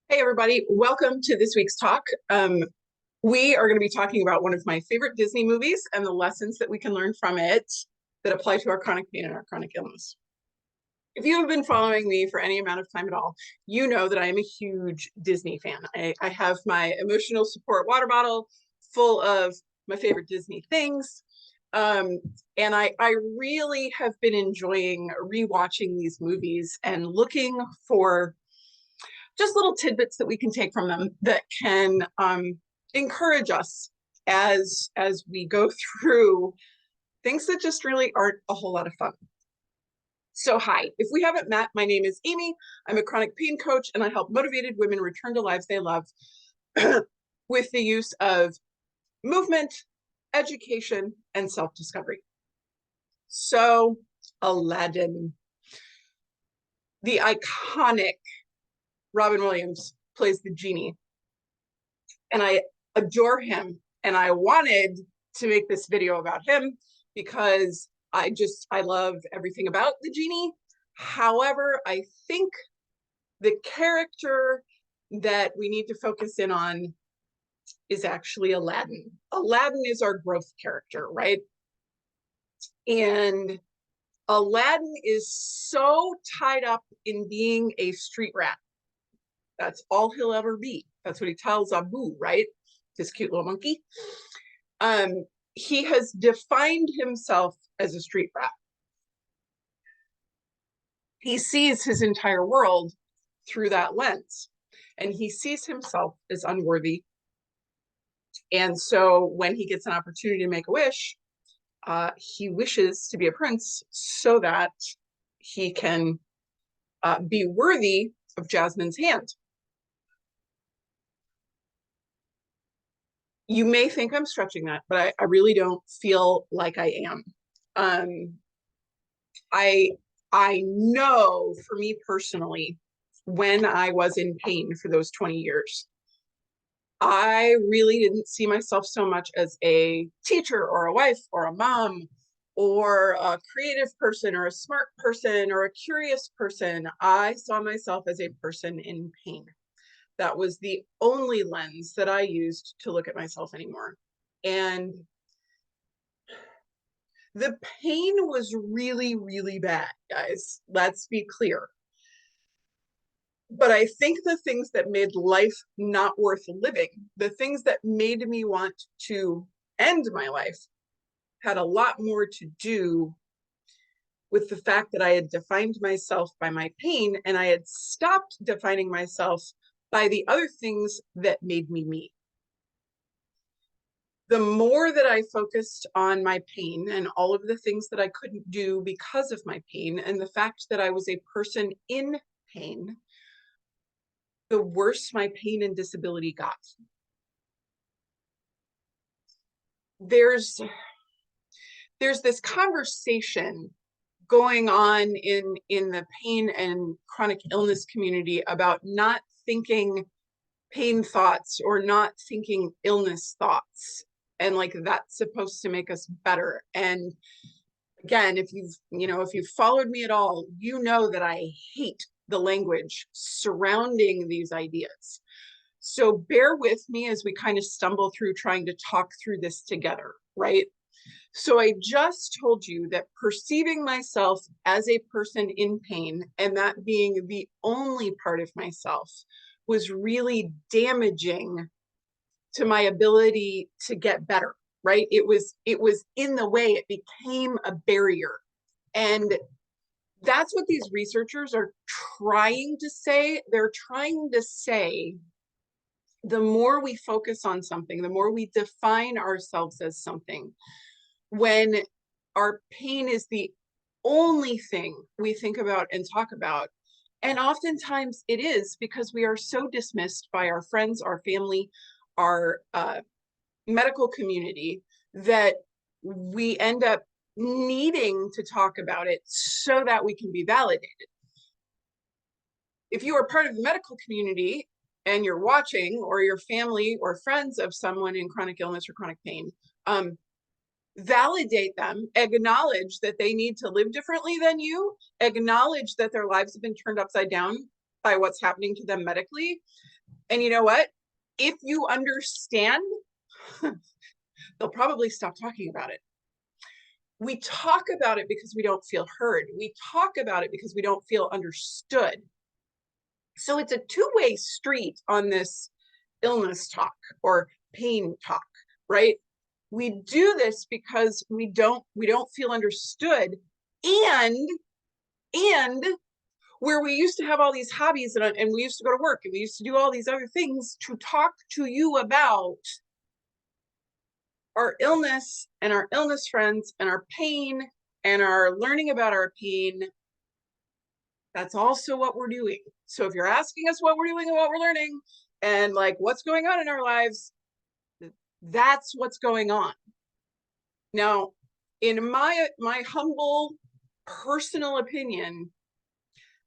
Hey, everybody. Welcome to this week's talk. We are going to be talking about one of my favorite Disney movies and the lessons that we can learn from it that apply to our chronic pain and our chronic illness. If you have been following me for any amount of time at all, you know that I am a huge Disney fan. I have my emotional support water bottle full of my favorite Disney things. Um, and I really have been enjoying rewatching these movies and looking for just little tidbits that we can take from them that can encourage us as we go through things that just really aren't a whole lot of fun. So hi, if we haven't met, my name is Amy. I'm a chronic pain coach and I help motivated women return to lives they love with the use of movement, education, and self-discovery. So Aladdin, the iconic Robin Williams plays the genie, and I adore him. And I wanted to make this video about him because I love everything about the genie. However, I think the character that we need to focus in on is actually Aladdin. Aladdin is our growth character, right? And Aladdin is so tied up in being a street rat. That's all he'll ever be. That's what he tells Abu, right? This cute little monkey. He has defined himself as a street rat. He sees his entire world through that lens, and he sees himself as unworthy. And so when he gets an opportunity to make a wish, he wishes to be a prince so that he can be worthy of Jasmine's hand. You may think I'm stretching that, but I really don't feel like I am. I know for me personally, when I was in pain for those 20 years, I really didn't see myself so much as a teacher or a wife or a mom or a creative person or a smart person or a curious person. I saw myself as a person in pain. That was the only lens that I used to look at myself anymore. And the pain was really, really bad, guys. Let's be clear. But I think the things that made life not worth living, the things that made me want to end my life, had a lot more to do with the fact that I had defined myself by my pain and I had stopped defining myself by the other things that made me me. The more that I focused on my pain and all of the things that I couldn't do because of my pain and the fact that I was a person in pain, the worse my pain and disability got. There's this conversation going on in the pain and chronic illness community about not thinking pain thoughts or not thinking illness thoughts, and like that's supposed to make us better. And again, if you've followed me at all, you know that I hate the language surrounding these ideas. So bear with me as we kind of stumble through trying to talk through this together, right? So I just told you that perceiving myself as a person in pain and that being the only part of myself was really damaging to my ability to get better, right? It was in the way, it became a barrier. And that's what these researchers are trying to say. They're trying to say the more we focus on something, the more we define ourselves as something, when our pain is the only thing we think about and talk about. And oftentimes it is because we are so dismissed by our friends, our family, our medical community, that we end up needing to talk about it so that we can be validated. If you are part of the medical community and you're watching, or your family or friends of someone in chronic illness or chronic pain, validate them, acknowledge that they need to live differently than you, acknowledge that their lives have been turned upside down by what's happening to them medically, And you know what? If you understand, they'll probably stop talking about it. We talk about it because we don't feel heard. We talk about it because we don't feel understood. So it's a two-way street on this illness talk or pain talk, right? We do this because we don't feel understood, and where we used to have all these hobbies and we used to go to work and we used to do all these other things to talk to you about our illness and our illness friends and our pain and our learning about our pain. That's also what we're doing. So if you're asking us what we're doing and what we're learning and like what's going on in our lives, that's what's going on. Now, in my humble personal opinion,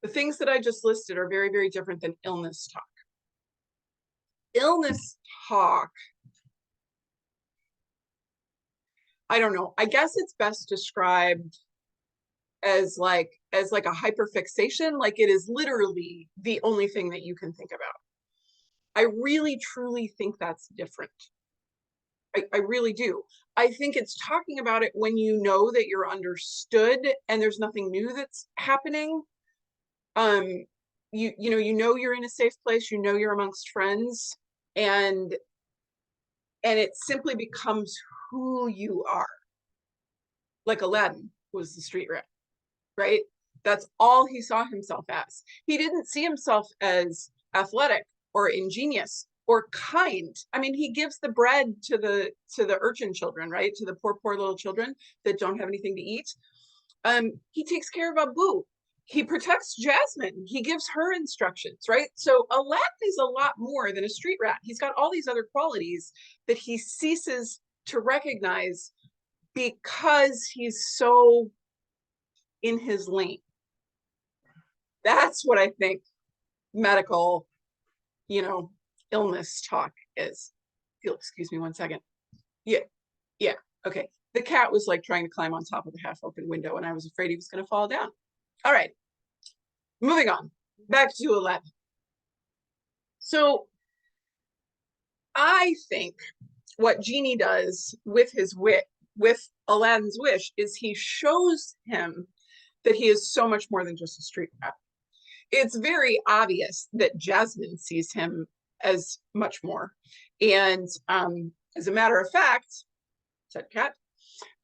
the things that I just listed are very, very different than illness talk. Illness talk, I don't know, I guess it's best described as like a hyperfixation, like it is literally the only thing that you can think about. I really truly think that's different. I really do. I think it's talking about it when you know that you're understood and there's nothing new that's happening. You know you're in a safe place, you know you're amongst friends, and it simply becomes who you are. Like Aladdin was the street rat, right? That's all he saw himself as. He didn't see himself as athletic or ingenious or kind. I mean, he gives the bread to the urchin children, right? To the poor little children that don't have anything to eat. He takes care of Abu. He protects Jasmine. He gives her instructions, right? So Aladdin is a lot more than a street rat. He's got all these other qualities that he ceases to recognize because he's so in his lane. That's what I think medical, illness talk is. Excuse me one second. Yeah, okay. The cat was like trying to climb on top of the half open window and I was afraid he was going to fall down. All right, moving on, back to Aladdin. So I think what Genie does with with Aladdin's wish is he shows him that he is so much more than just a street rat. It's very obvious that Jasmine sees him as much more. And as a matter of fact, said cat,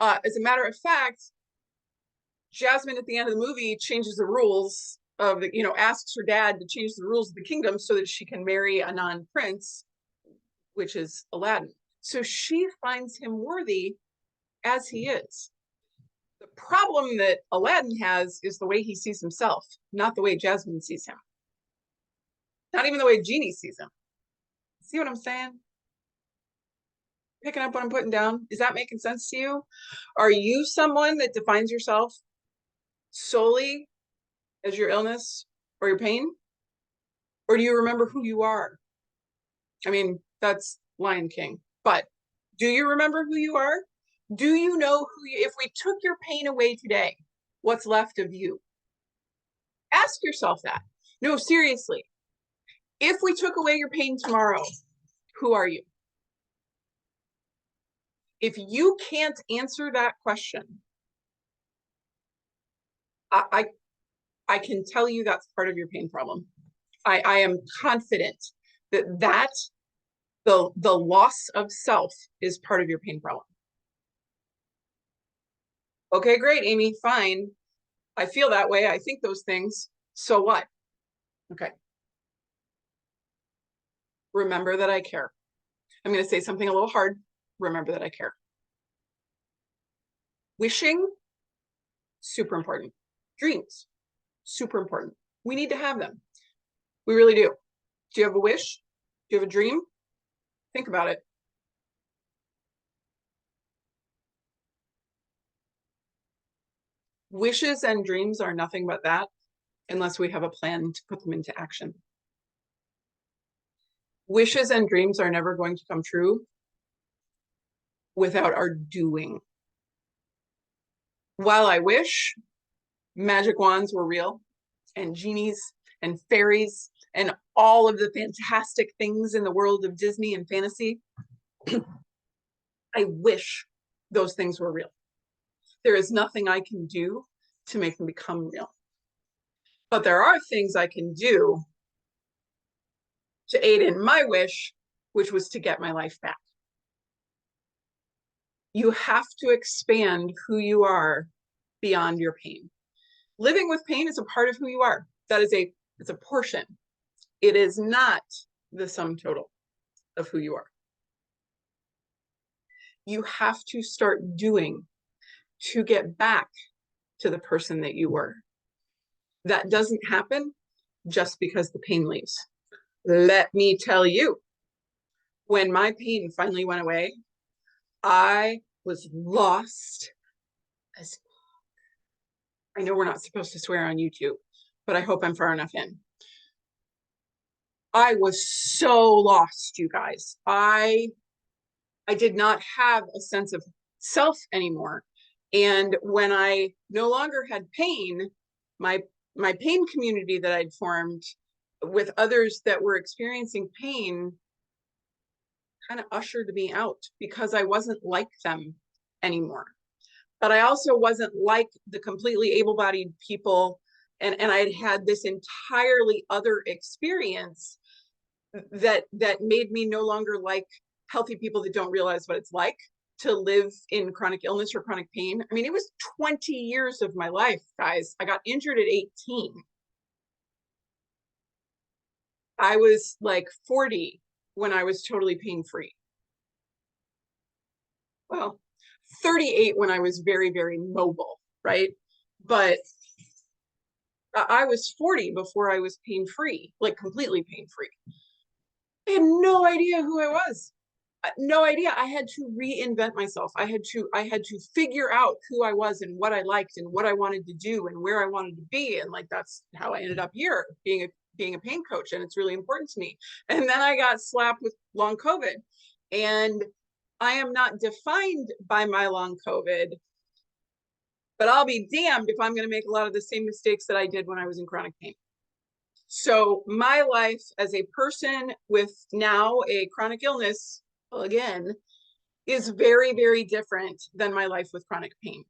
as a matter of fact, Jasmine at the end of the movie changes the rules of the, asks her dad to change the rules of the kingdom so that she can marry a non-prince, which is Aladdin. So she finds him worthy as he is. The problem that Aladdin has is the way he sees himself, not the way Jasmine sees him. Not even the way Genie sees him. See what I'm saying? Picking up what I'm putting down? Is that making sense to you? Are you someone that defines yourself solely as your illness or your pain? Or do you remember who you are? I mean, that's Lion King. But do you remember who you are? Do you know who you, if we took your pain away today, what's left of you? Ask yourself that. No, seriously. If we took away your pain tomorrow, who are you? If you can't answer that question, I can tell you that's part of your pain problem. I am confident that the loss of self is part of your pain problem. Okay, great, Amy, fine. I feel that way. I think those things. So what? Okay. Remember that I care. I'm going to say something a little hard. Remember that I care. Wishing, super important. Dreams, super important. We need to have them. We really do. Do you have a wish? Do you have a dream? Think about it. Wishes and dreams are nothing but that unless we have a plan to put them into action. Wishes and dreams are never going to come true without our doing. While I wish magic wands were real and genies and fairies and all of the fantastic things in the world of Disney and fantasy. I wish those things were real. There is nothing I can do to make them become real. But there are things I can do to aid in my wish, which was to get my life back. You have to expand who you are beyond your pain. Living with pain is a part of who you are. It's a portion. It is not the sum total of who you are. You have to start doing to get back to the person that you were. That doesn't happen just because the pain leaves. Let me tell you, when my pain finally went away, I was lost as I know we're not supposed to swear on YouTube, but I hope I'm far enough in. I was so lost, you guys. I did not have a sense of self anymore. And when I no longer had pain, my pain community that I'd formed with others that were experiencing pain kind of ushered me out because I wasn't like them anymore. But I also wasn't like the completely able-bodied people, and I'd had this entirely other experience that made me no longer like healthy people that don't realize what it's like to live in chronic illness or chronic pain. I mean, it was 20 years of my life, guys. I got injured at 18. I was like 40 when I was totally pain-free. Well, 38 when I was very, very mobile, right? But I was 40 before I was pain-free, like completely pain-free. I had no idea who I was. No idea. I had to reinvent myself. I had to figure out who I was and what I liked and what I wanted to do and where I wanted to be. And like, that's how I ended up here being a pain coach. And it's really important to me. And then I got slapped with long COVID, and I am not defined by my long COVID, but I'll be damned if I'm going to make a lot of the same mistakes that I did when I was in chronic pain. So my life as a person with now a chronic illness, again, is very, very different than my life with chronic pain.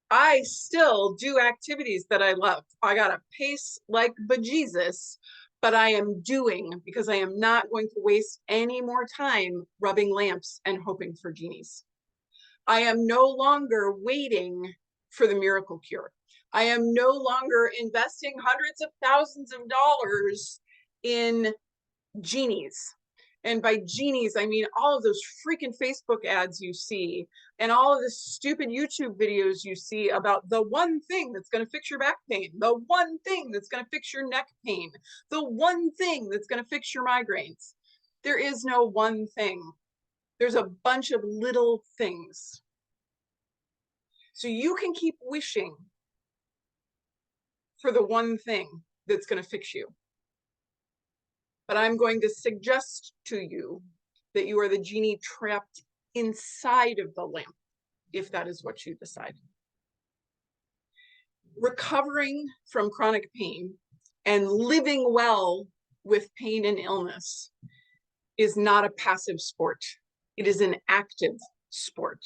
I still do activities that I love. I got a pace like bejesus, but I am doing because I am not going to waste any more time rubbing lamps and hoping for genies. I am no longer waiting for the miracle cure. I am no longer investing hundreds of thousands of dollars in genies. And by genies, I mean all of those freaking Facebook ads you see and all of the stupid YouTube videos you see about the one thing that's going to fix your back pain, the one thing that's going to fix your neck pain, the one thing that's going to fix your migraines. There is no one thing. There's a bunch of little things. So you can keep wishing for the one thing that's going to fix you. But I'm going to suggest to you that you are the genie trapped inside of the lamp, if that is what you decide. Recovering from chronic pain and living well with pain and illness is not a passive sport. It is an active sport.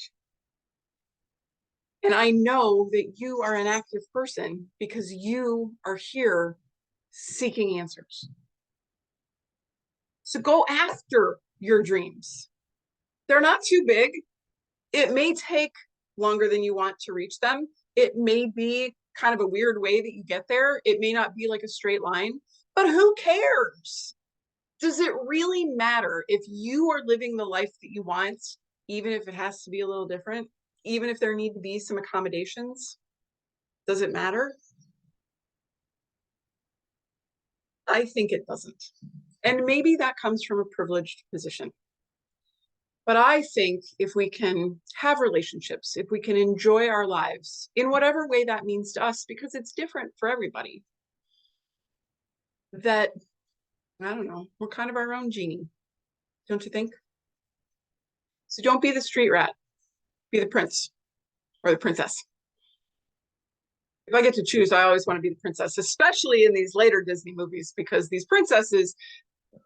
And I know that you are an active person because you are here seeking answers. So go after your dreams. They're not too big. It may take longer than you want to reach them. It may be kind of a weird way that you get there. It may not be like a straight line, but who cares? Does it really matter if you are living the life that you want, even if it has to be a little different, even if there need to be some accommodations? Does it matter? I think it doesn't. And maybe that comes from a privileged position. But I think if we can have relationships, if we can enjoy our lives in whatever way that means to us, because it's different for everybody, that, I don't know, we're kind of our own genie, don't you think? So don't be the street rat, be the prince or the princess. if I get to choose, I always want to be the princess, especially in these later Disney movies, because these princesses,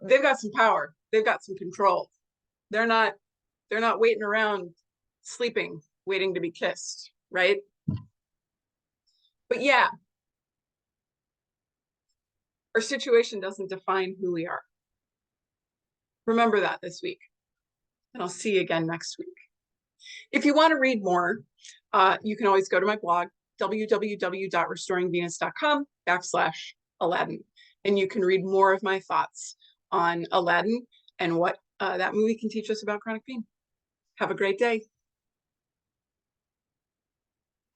they've got some power, they've got some control. They're not waiting around sleeping, waiting to be kissed, right? But yeah, our situation doesn't define who we are. Remember that this week, and I'll see you again next week. If you want to read more, you can always go to my blog, www.restoringvenus.com/Aladdin, and you can read more of my thoughts on Aladdin and what that movie can teach us about chronic pain. Have a great day.